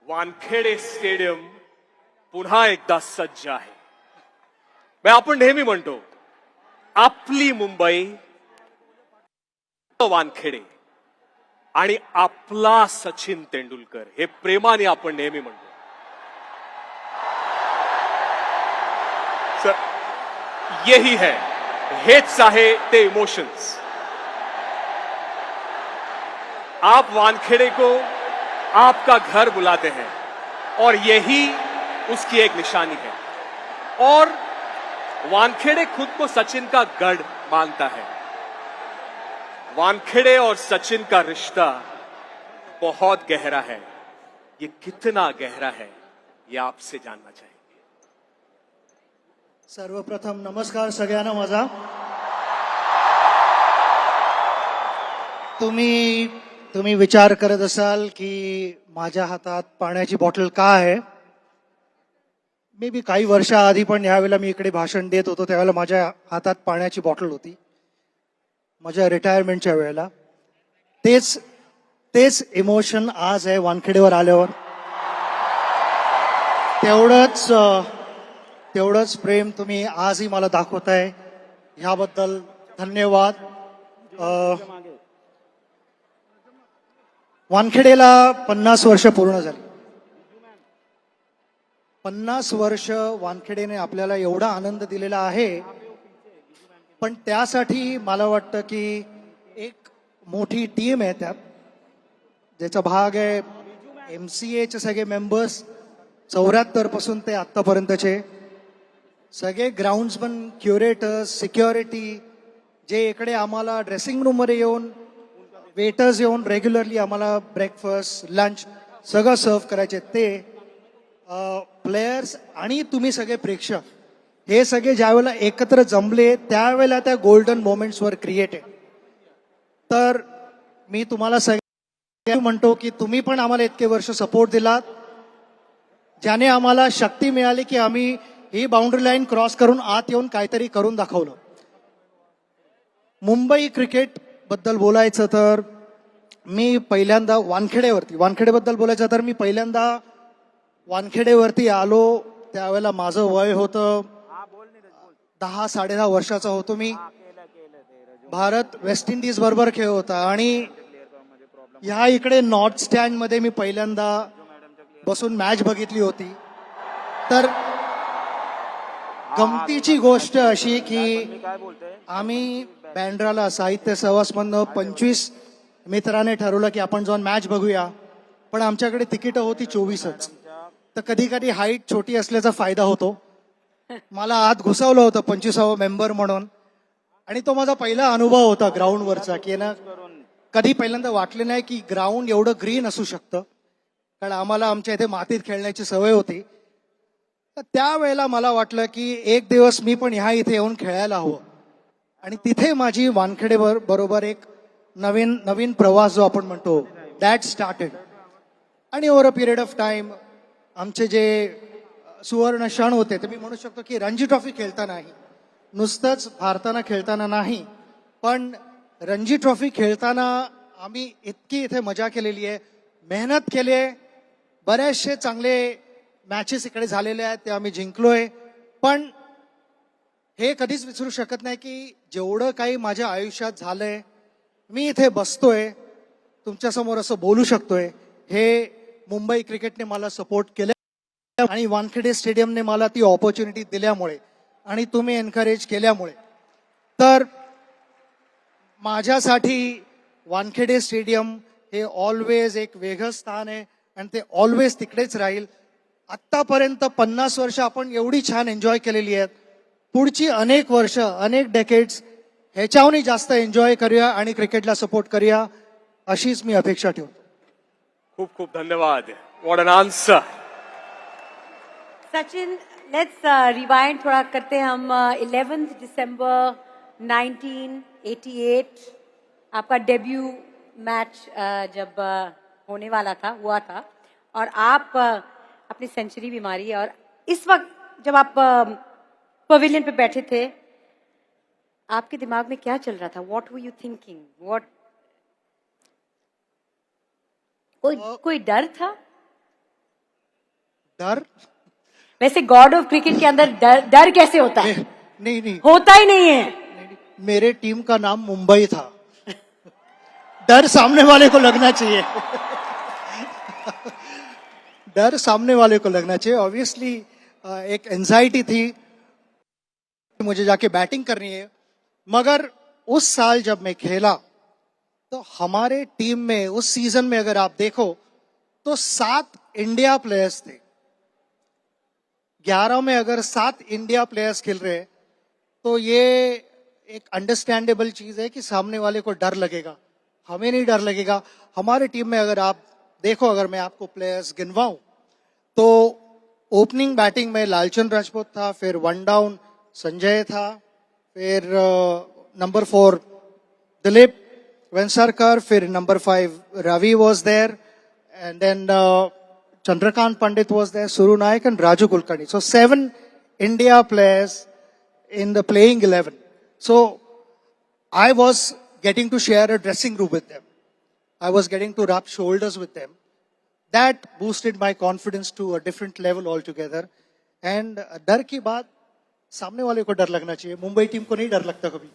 Wankhede stadium पुन्हा एकदा सज्ज आहे. आपण नेहमी म्हणतो आपली मुंबई वानखेडे आणि आपला सचिन तेंडुलकर हे प्रेमाने आपण नेहमी म्हणतो. सर यही है, हेच आहे ते इमोशंस. आप वानखेड़े को आपका घर बुलाते हैं और यही उसकी एक निशानी है. और वानखेड़े खुद को सचिन का गढ़ मानता है. वानखेड़े और सचिन का रिश्ता बहुत गहरा है. ये कितना गहरा है ये आपसे जानना चाहेंगे. सर्वप्रथम नमस्कार सगळ्यांना माझा. तुम्ही विचार करत असाल की माझ्या हातात पाण्याची बॉटल का आहे. मे बी काही वर्षाआधी पण यावेळेला मी इकडे भाषण देत होतो त्यावेळेला माझ्या हातात पाण्याची बॉटल होती माझ्या रिटायरमेंटच्या वेळेला. तेच इमोशन आज आहे वानखेडेवर आल्यावर. तेवढंच प्रेम तुम्ही आजही मला दाखवताय, ह्याबद्दल धन्यवाद. वानखेडेला 50 वर्ष पूर्ण झाली. 50 वर्ष वानखेडेने आपल्याला एवढा आनंद दिलेला आहे. पण त्यासाठी मला वाटतं की एक मोठी टीम आहे त्यात, ज्याचा भाग आहे MCAचे सगळे मेंबर्स 74 पासून ते आतापर्यंतचे सगळे ग्राउंड्समन, क्युरेटर्स, सिक्युरिटी, जे इकडे आम्हाला ड्रेसिंग रूम मध्ये येऊन वेटर्स येऊन रेग्युलरली आम्हाला ब्रेकफास्ट, लंच सगळं सर्व करायचे, ते प्लेयर्स आणि तुम्ही सगळे प्रेक्षक, हे सगळे ज्यावेळेला एकत्र जमले त्यावेळेला त्या गोल्डन मोमेंट्सवर क्रिएटेड. तर मी तुम्हाला सगळे म्हणतो की तुम्ही पण आम्हाला इतके वर्ष सपोर्ट दिलात, ज्याने आम्हाला शक्ती मिळाली की आम्ही ही बाउंड्री लाईन क्रॉस करून आत येऊन काहीतरी करून दाखवलं. मुंबई क्रिकेट बद्दल बोलायचं तर मी पहिल्यांदा वानखेडेबद्दल बोलायचं तर मी पहिल्यांदा वानखेडेवरती आलो त्यावेळेला माझं वय होतं 10-10.5 वर्षाचा होतो मी. भारत वेस्ट इंडिज बरोबर खेळ होता आणि ह्या इकडे नॉर्थ स्टँड मध्ये मी पहिल्यांदा बसून मॅच बघितली होती. तर गमतीची गोष्ट अशी की आम्ही बँड्राला साहित्य सहवासमधनं 25 मित्राने ठरवलं की आपण जाऊन मॅच बघूया. पण आमच्याकडे तिकीट होती 24च. तर कधी कधी हाईट छोटी असल्याचा फायदा होतो. मला आत घुसवलं होतं 25वा मेंबर म्हणून. आणि तो माझा पहिला अनुभव होता ग्राउंडवरचा की ना कधी पहिल्यांदा वाटले नाही की ग्राउंड एवढं ग्रीन असू शकतं. कारण आम्हाला आमच्या इथे मातीत खेळण्याची सवय होती. तर त्यावेळेला मला वाटलं की एक दिवस मी पण ह्या इथे येऊन खेळायला हवं. आणि तिथे माझी वानखेडे बरोबर एक नवीन प्रवास जो आपण म्हणतो दॅट स्टार्टेड. आणि over a period of time आमचे जे सुवर्ण क्षण होते ते मी म्हणू शकतो की रणजी ट्रॉफी खेळतानाही, नुसतंच भारतानं खेळताना नाही, पण रणजी ट्रॉफी खेळताना आम्ही इतकी इथे मजा केलेली आहे, मेहनत केली आहे. बरेचसे चांगले मॅचेस इकडे झालेले आहेत, ते आम्ही जिंकलोय. पण हे कधीच विसरू शकत नाही की जेवढं काही माझ्या आयुष्यात झालंय, मी इथे बसतोय तुमच्यासमोर असं बोलू शकतोय, हे मुंबई क्रिकेटने मला सपोर्ट केलं आणि वानखेडे स्टेडियमने मला ती ऑपॉर्च्युनिटी दिल्यामुळे आणि तुम्ही एनकरेज केल्यामुळे. तर माझ्यासाठी वानखेडे स्टेडियम हे ऑलवेज एक वेगळं स्थान आहे आणि ते ऑलवेज तिकडेच राहील. आत्तापर्यंत 50 वर्ष आपण एवढी छान एन्जॉय केलेली आहेत. पुढची अनेक वर्ष, अनेक डेकेड्स ह्याच्याहूनही जास्त एन्जॉय करूया आणि क्रिकेटला सपोर्ट करूया, अशीच मी अपेक्षा ठेवतो. खूप खूप धन्यवाद. What N answer. Sachin, let's rewind थोड़ा करते हैं हम. 11 दिसंबर 1988 आपका डेब्यू मैच जब होने वाला था, हुआ था, और आप अपनी सेंचुरी भी मारी. और इस वक्त जब आप पवेलियन पे बैठे थे, आपके दिमाग में क्या चल रहा था? What were you thinking? What, कोई डर था? डर वैसे गॉड ऑफ क्रिकेट के अंदर डर कैसे होता है? नहीं नहीं होता ही नहीं है। मेरे टीम का नाम मुंबई था। डर सामने वाले को लगना चाहिए। डर सामने वाले को लगना चाहिए। ऑब्वियसली एक एंजाइटी थी, मुझे जाके बैटिंग करनी है। मगर उस साल जब मैं खेला तो हमारे टीम में उस सीजन में अगर आप देखो तो 7 इंडिया प्लेयर्स थे। 11 में अगर 7 इंडिया प्लेयर्स खेल रहे हैं तो ये एक अंडरस्टैंडेबल चीज है कि सामने वाले को डर लगेगा। हमें नहीं डर लगेगा। हमारे टीम में अगर आप देखो, अगर मैं आपको प्लेयर्स गिनवाऊं तो ओपनिंग बैटिंग में लालचंद राजपूत था, फिर वन डाउन संजय था, फिर नंबर 4 दिलीप वेंसरकर, फिर number 5 Ravi was there, and then Chandrakant Pandit was there, Suru Nayak and Raju Kulkarni. So 7 India players in the playing 11. So I was getting to share a dressing room with them. I was getting to rub shoulders with them. That boosted my confidence to a different level altogether. And डर की बात सामने वाले को डर लगना चाहिए। Mumbai team को नहीं डर लगता कभी।